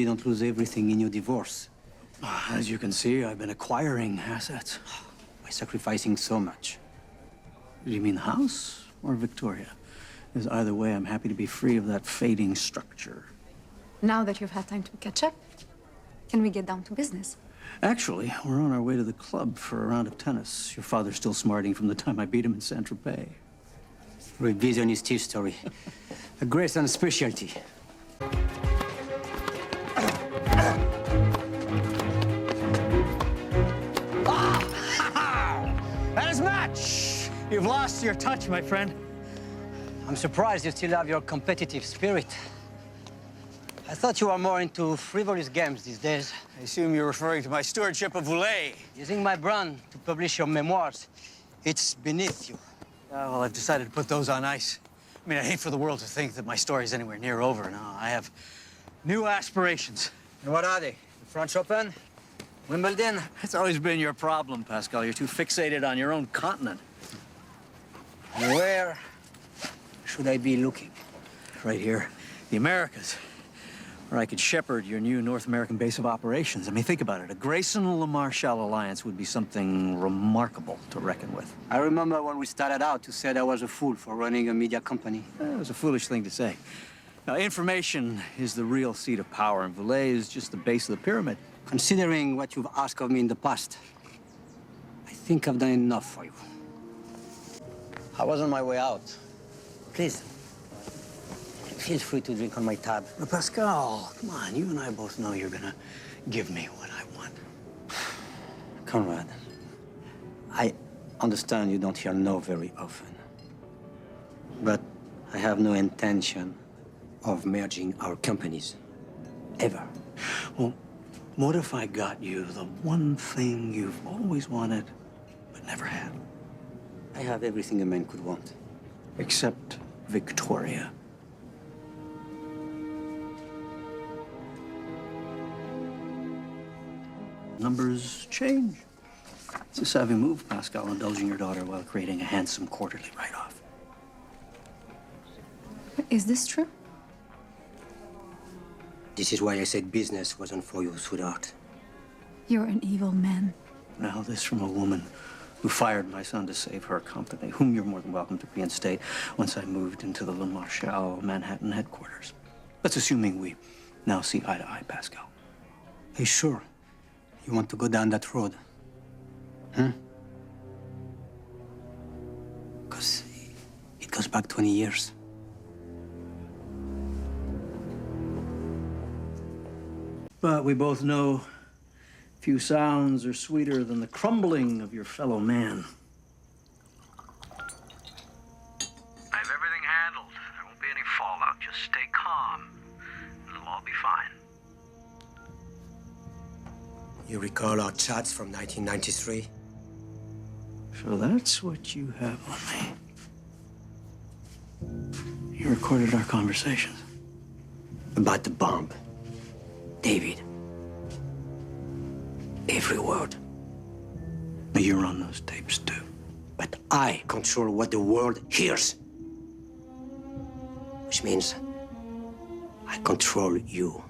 didn't lose everything in your divorce. As you can see, I've been acquiring assets. By sacrificing so much. Do you mean the house or Victoria? Because either way, I'm happy to be free of that fading structure. Now that you've had time to catch up, can we get down to business? Actually, we're on our way to the club for a round of tennis. Your father's still smarting from the time I beat him in Saint-Tropez. Revisionist history. A Grayson specialty. That is match! You've lost your touch, my friend. I'm surprised you still have your competitive spirit. I thought you were more into frivolous games these days. I assume you're referring to my stewardship of Voulay. Using my brand to publish your memoirs, it's beneath you. Well, I've decided to put those on ice. I mean, I hate for the world to think that my story's anywhere near over now. I have new aspirations. And what are they? The French Open? Wimbledon? It's always been your problem, Pascal. You're too fixated on your own continent. Where should I be looking? Right here, the Americas, where I could shepherd your new North American base of operations. I mean, think about it. A Grayson LeMarchal alliance would be something remarkable to reckon with. I remember when we started out, you said I was a fool for running a media company. It was a foolish thing to say. Now, information is the real seat of power, and Voulay is just the base of the pyramid. Considering what you've asked of me in the past, I think I've done enough for you. I was on my way out. Please, feel free to drink on my tab. But Pascal, come on, you and I both know you're gonna give me what I want. Conrad, I understand you don't hear no very often. But I have no intention of merging our companies. Ever. Well, what if I got you the one thing you've always wanted, but never had? I have everything a man could want. Except Victoria. Numbers change. It's a savvy move, Pascal, indulging your daughter while creating a handsome quarterly write-off. Is this true? This is why I said business wasn't for you, sweetheart. You're an evil man. Now, this from a woman who fired my son to save her company, whom you're more than welcome to reinstate once I moved into the LeMarchal Manhattan headquarters. That's assuming we now see eye to eye, Pascal. Are you sure you want to go down that road? Because it goes back 20 years. But we both know few sounds are sweeter than the crumbling of your fellow man. I have everything handled. There won't be any fallout. Just stay calm, and it'll all be fine. You recall our chats from 1993? So that's what you have on me. You recorded our conversations. About the bomb. David. Every word. You're on those tapes, too. But I control what the world hears. Which means I control you.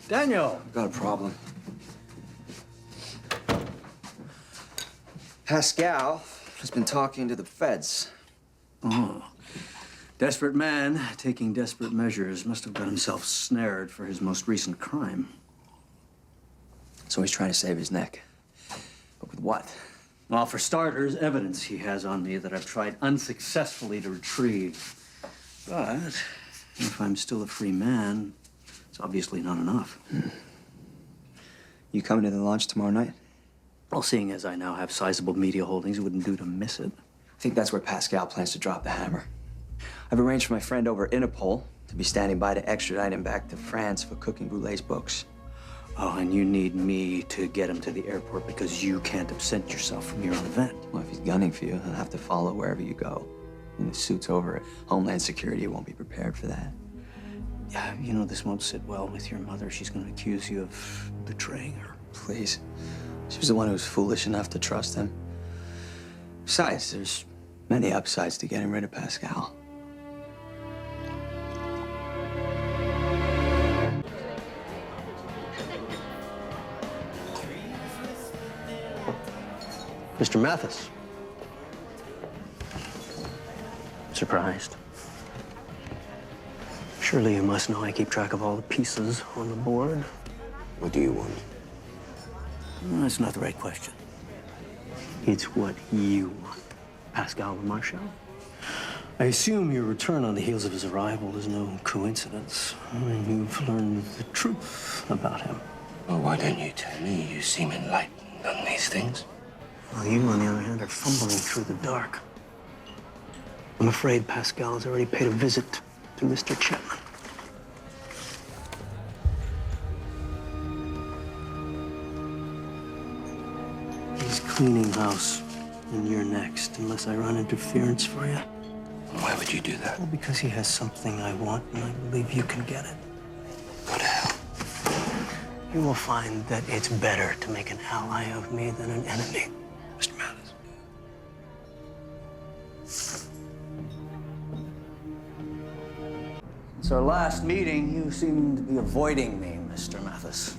Daniel! I've got a problem. Pascal has been talking to the feds. Oh. Desperate man taking desperate measures must have got himself snared for his most recent crime. So he's trying to save his neck. But with what? Well, for starters, evidence he has on me that I've tried unsuccessfully to retrieve. But if I'm still a free man, it's obviously not enough. You coming to the launch tomorrow night? Well, seeing as I now have sizable media holdings, it wouldn't do to miss it. I think that's where Pascal plans to drop the hammer. I've arranged for my friend over at Interpol to be standing by to extradite him back to France for cooking Boulet's books. Oh, and you need me to get him to the airport because you can't absent yourself from your own event. Well, if he's gunning for you, he'll have to follow wherever you go. When the suit's over, Homeland Security won't be prepared for that. You know, this won't sit well with your mother. She's going to accuse you of betraying her. Please. She was the one who was foolish enough to trust him. Besides, there's many upsides to getting rid of Pascal. Mr. Mathis. Surprised? Surely you must know I keep track of all the pieces on the board. What do you want? That's not the right question. It's what you want. Pascal LeMarchal? I assume your return on the heels of his arrival is no coincidence. You've learned the truth about him. Well, why don't you tell me? You seem enlightened on these things. Well, you, on the other hand, are fumbling through the dark. I'm afraid Pascal has already paid a visit to Mr. Czerny. He's cleaning house, and you're next, unless I run interference for you. Why would you do that? Well, because he has something I want, and I believe you can get it. Go to hell. You will find that it's better to make an ally of me than an enemy, Mr. Mathis. Since our last meeting, you seem to be avoiding me, Mr. Mathis.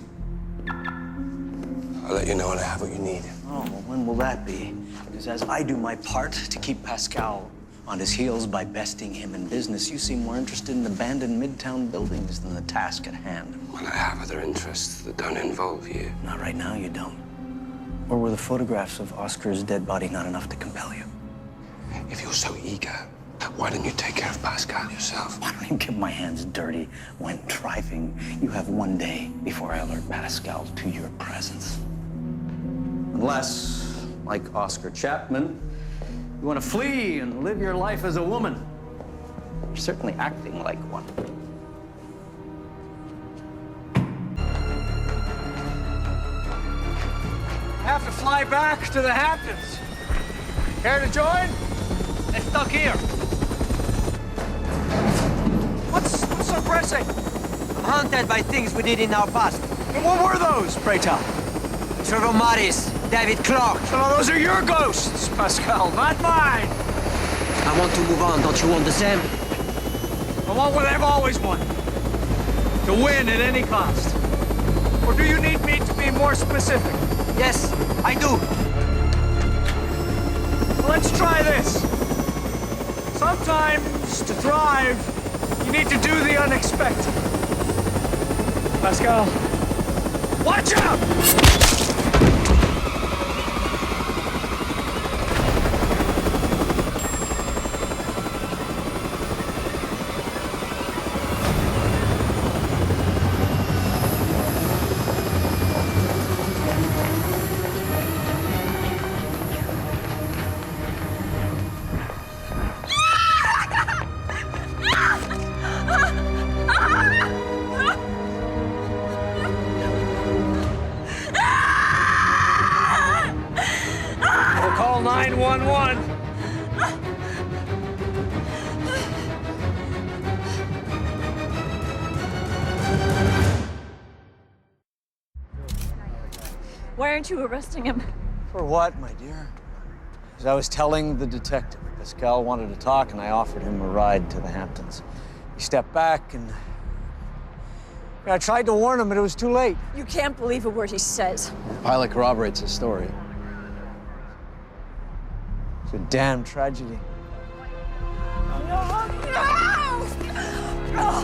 I'll let you know when I have what you need. Oh, well, when will that be? Because as I do my part to keep Pascal on his heels by besting him in business, you seem more interested in abandoned Midtown buildings than the task at hand. Well, I have other interests that don't involve you. Not right now, you don't. Or were the photographs of Oscar's dead body not enough to compel you? If you're so eager, why don't you take care of Pascal yourself? I don't even get my hands dirty when driving. You have one day before I alert Pascal to your presence. Unless, like Oscar Chapman, you want to flee and live your life as a woman. You're certainly acting like one. I have to fly back to the Hamptons. Care to join? They're stuck here. What's so pressing? I'm haunted by things we did in our past. And what were those, pray tell? Trevor Morris, David Clarke. Oh, those are your ghosts, Pascal, not mine. I want to move on. Don't you want the same? I want what I've always wanted. To win at any cost. Or do you need me to be more specific? Yes, I do. Well, let's try this. Sometimes, to thrive, you need to do the unexpected. Pascal, watch out! We'll call 911. Why aren't you arresting him? For what, my dear? As I was telling the detective, Pascal wanted to talk, and I offered him a ride to the Hamptons. He stepped back, and I tried to warn him, but it was too late. You can't believe a word he says. The pilot corroborates his story. It's a damn tragedy. No!